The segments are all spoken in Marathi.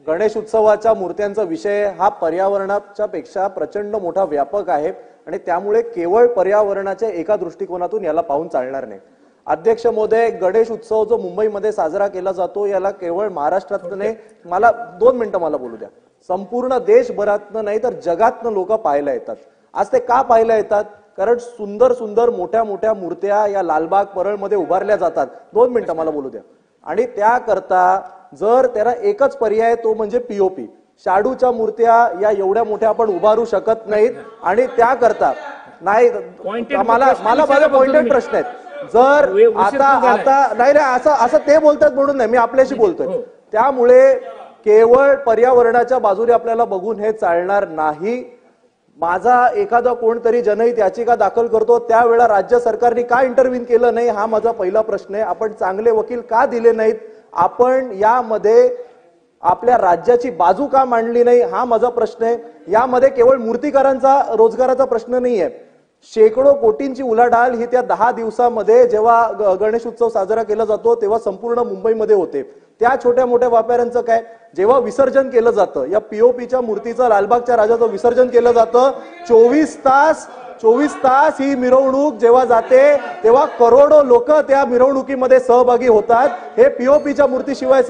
गणेश उत्सवाच्या मूर्त्यांचा विषय हा पर्यावरणाच्या पेक्षा प्रचंड मोठा व्यापक आहे आणि त्यामुळे केवळ पर्यावरणाच्या एका दृष्टिकोनातून याला पाहून चालणार नाही। अध्यक्ष महोदय, गणेश उत्सव जो मुंबईमध्ये साजरा केला जातो याला केवळ महाराष्ट्रात नाही, मला 2 मिनिटं मला बोलू द्या, संपूर्ण देशभरातनं नाही तर जगातनं लोक पाहायला येतात। आज ते का पाहायला येतात? कारण सुंदर सुंदर मोठ्या मोठ्या मूर्त्या या लालबाग परळमध्ये उभारल्या जातात। 2 मिनिटं मला बोलू द्या। आणि त्याकरता जर त्याला एकच पर्याय तो म्हणजे पीओपी। शाडूच्या मूर्त्या या एवढ्या मोठ्या आपण उभारू शकत नाहीत आणि त्याकरता नाही, मला माझा पॉइंटेड प्रश्न आहे। जर आता नाही असं ते बोलतात म्हणून नाही, मी आपल्याशी बोलतोय। त्यामुळे केवळ पर्यावरणाच्या बाजूने आपल्याला बघून हे चालणार नाही। माझा एखादा कोणतरी जनहित याचिका दाखल करतो त्यावेळेला राज्य सरकारने का इंटरव्हीन केलं नाही हा माझा पहिला प्रश्न आहे। आपण चांगले वकील का दिले नाहीत? आपण यामध्ये आपल्या राज्याची बाजू का मांडली नाही हा माझा प्रश्न आहे। यामध्ये केवळ मूर्तिकारांचा रोजगाराचा प्रश्न नाहीये, शेकडो कोटींची उलाढाल ही त्या 10 दिवसामध्ये जेव्हा गणेश उत्सव साजरा केला जातो तेव्हा संपूर्ण मुंबईमध्ये होते। त्या छोट्या मोठ्या व्यापाऱ्यांचं काय? जेव्हा विसर्जन केलं जातं या पीओपीच्या मूर्तीचं लालबागच्या राजाचं विसर्जन केलं जातं, 24 तास ही मिरवणूक जेव्हा जाते तेव्हा करोडो लोक त्या मिरवणुकीमध्ये सहभागी होतात। हे पीओपीच्या मूर्तीशिवाय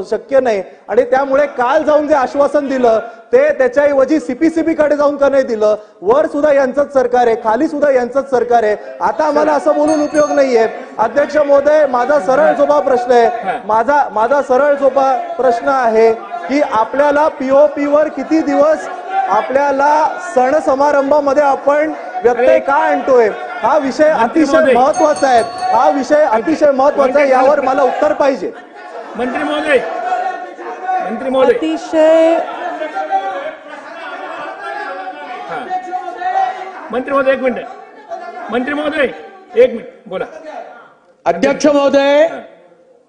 शक्य नाही। आणि त्यामुळे काल जाऊन जे आश्वासन दिलं ते त्याच्याऐवजी सीपीसीबी कडे जाऊन का नाही दिलं? वर सुद्धा यांचंच सरकार आहे, खाली सुद्धा यांचंच सरकार आहे। आता आम्हाला असं बोलून उपयोग नाहीये। अध्यक्ष महोदय, माझा सरळ सोपा प्रश्न आहे, माझा सरळ सोपा प्रश्न आहे की आपल्याला पीओपीवर किती दिवस आपल्याला सण समारंभामध्ये आपण व्यत्यय का आणतोय? हा विषय अतिशय महत्वाचा आहे, हा विषय अतिशय महत्वाचा आहे, यावर मला उत्तर पाहिजे। मंत्री महोदय अतिशय मंत्री महोदय 1 मिनिट, मंत्री महोदय 1 मिनिट बोला। अध्यक्ष महोदय,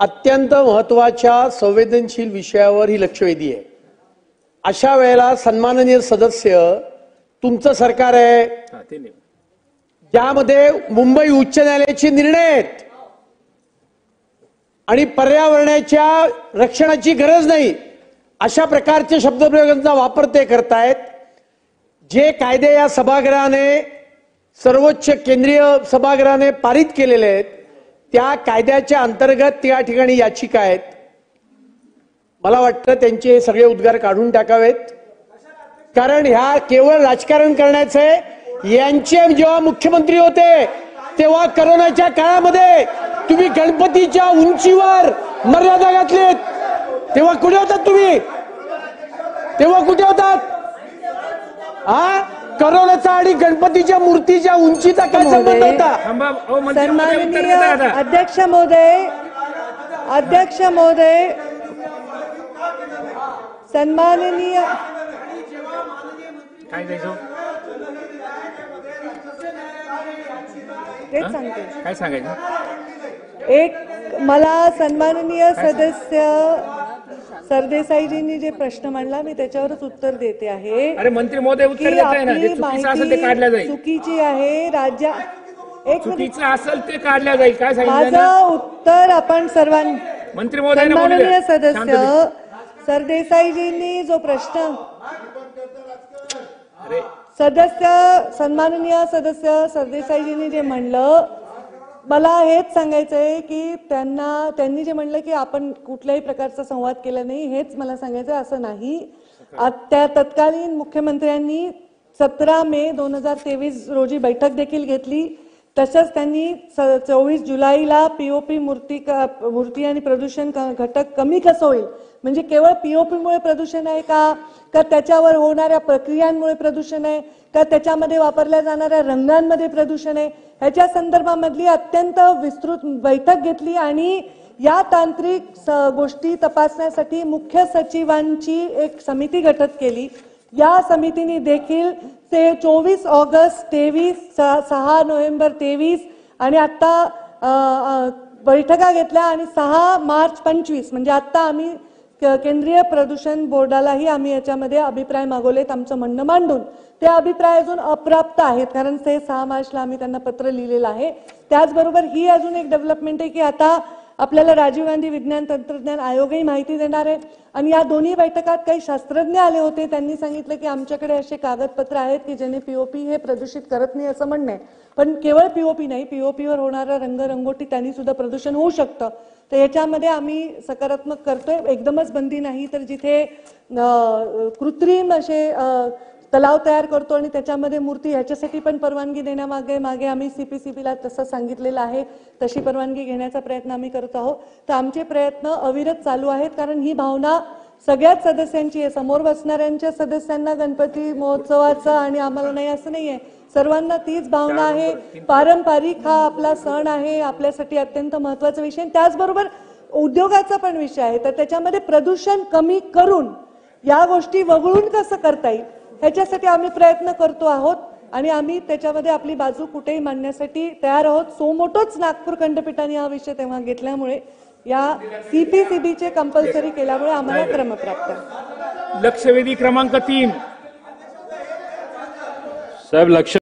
अत्यंत महत्वाच्या संवेदनशील विषयावर ही लक्षवेधी आहे। अशा वेळेला सन्माननीय सदस्य, तुमचं सरकार आहे ज्यामध्ये मुंबई उच्च न्यायालयाचे निर्णय आहेत आणि पर्यावरणाच्या रक्षणाची गरज नाही अशा प्रकारचे शब्दप्रयोगांचा वापर ते करतायत। जे कायदे या सभागृहाने, सर्वोच्च केंद्रीय सभागृहाने पारित केलेले आहेत त्या कायद्याच्या अंतर्गत त्या ठिकाणी याचिका आहेत। मला वाटतं त्यांचे सगळे उद्गार काढून टाकावेत, कारण ह्या केवळ राजकारण करण्याचं आहे। यांचे जेव्हा मुख्यमंत्री होते तेव्हा करोनाच्या काळामध्ये तुम्ही गणपतीच्या उंचीवर मर्यादा घातलीत, तेव्हा कुठे होतात तुम्ही? तेव्हा कुठे होतात? करोनाचा आणि गणपतीच्या मूर्तीच्या उंचीचा काय संबंध होता? सन्माननीय अध्यक्ष महोदय, सन्माननीय काय द्यायचं? तेच सांगते, काय सांगायचं? एक मला सन्माननीय सदस्य सरदेसाईजींनी जे प्रश्न मांडला मी त्याच्यावरच उत्तर देते आहे। अरे मंत्री महोदय उत्तर देताय ना, जे चुकीचं असेल ते काढलं जाईल। चुकीची आहे राज्य, एक चुकीचं असेल ते काढलं जाईल। काय सांगितलं? माझं उत्तर आपण सर्वांनी, मंत्री महोदय सन्माननीय सदस्य सरदेसाईजींनी जो प्रश्न सन्माननीय सदस्य सरदेसाईजींनी जे म्हणलं, मला हेच सांगायचंय की त्यांनी जे म्हणलं की आपण कुठल्याही प्रकारचा संवाद केला नाही, हेच मला सांगायचंय। असं नाही, त्या तत्कालीन मुख्यमंत्र्यांनी 17 मे 2023 रोजी बैठक देखील घेतली। तसंच त्यांनी 24 जुलैला पीओपी मूर्ती आणि प्रदूषण घटक कमी कसं होईल, म्हणजे केवळ पीओपीमुळे प्रदूषण आहे का त्याच्यावर होणाऱ्या प्रक्रियांमुळे प्रदूषण आहे का त्याच्यामध्ये वापरल्या जाणाऱ्या रंगांमध्ये प्रदूषण आहे, ह्याच्या संदर्भामधली अत्यंत विस्तृत बैठक घेतली आणि या तांत्रिक गोष्टी तपासण्यासाठी मुख्य सचिवांची एक समिती गठीत केली। या समितीने देखील ते 24 ऑगस्ट 23, 6 नोव्हेंबर 23 आणि आता बैठका घेतल्या आणि 6 मार्च 25 म्हणजे आता आम्ही केंद्रीय प्रदूषण बोर्डालाही आम्ही याच्यामध्ये अभिप्राय मागवलेत आमचं म्हणणं मांडून। ते अभिप्राय अजून अप्राप्त आहेत कारण ते 6 मार्चला आम्ही त्यांना पत्र लिहिलेलं आहे। त्याचबरोबर ही अजून एक डेव्हलपमेंट आहे की आता आपल्याला राजीव गांधी विज्ञान तंत्रज्ञान आयोगही माहिती देणार आहे. आणि या दोन्ही बैठकात काही शास्त्रज्ञ आले होते. त्यांनी सांगितलं की आमच्याकडे असे कागदपत्र आहेत की ज्याने पीओपी हे प्रदूषित करत नाही असं म्हणणं आहे. पण केवळ पीओपी नाही, पीओपीवर होणारा रंगरंगोटी त्यांनी सुद्धा प्रदूषण होऊ शकतं. तर याच्यामध्ये आम्ही सकारात्मक करतोय. एकदमच बंदी नाही, तर जिथे कृत्रिम असे तलाव तयार करतो आणि त्याच्यामध्ये मूर्ती, ह्याच्यासाठी पण परवानगी देण्यामागे आम्ही सीपीसीबीला तसं सांगितलेलं आहे. तशी परवानगी घेण्याचा प्रयत्न आम्ही करत आहोत. तर आमचे प्रयत्न अविरत चालू आहेत, कारण ही भावना सगळ्याच सदस्यांची आहे. समोर बसणाऱ्यांच्या सदस्यांना गणपती महोत्सवाचा आणि आम्हाला नाही असं नाहीये, सर्वांना तीच भावना आहे. पारंपरिक हा आपला सण आहे, आपल्यासाठी अत्यंत महत्वाचा विषय. त्याचबरोबर उद्योगाचा पण विषय आहे. तर त्याच्यामध्ये प्रदूषण कमी करून या गोष्टी वगळून कसं करता येईल ह्याच्यासाठी आम्ही प्रयत्न करतो आहोत आणि आम्ही त्याच्यामध्ये आपली बाजू कुठेही मांडण्यासाठी तयार आहोत. सोमोटोच नागपूर खंडपीठाने हा विषय तेव्हा घेतल्यामुळे, या सीपीसीबीचे कंपल्सरी केल्यामुळे आम्हाला क्रमप्राप्त आहे. लक्षवेधी क्रमांक 3 साहेब लक्ष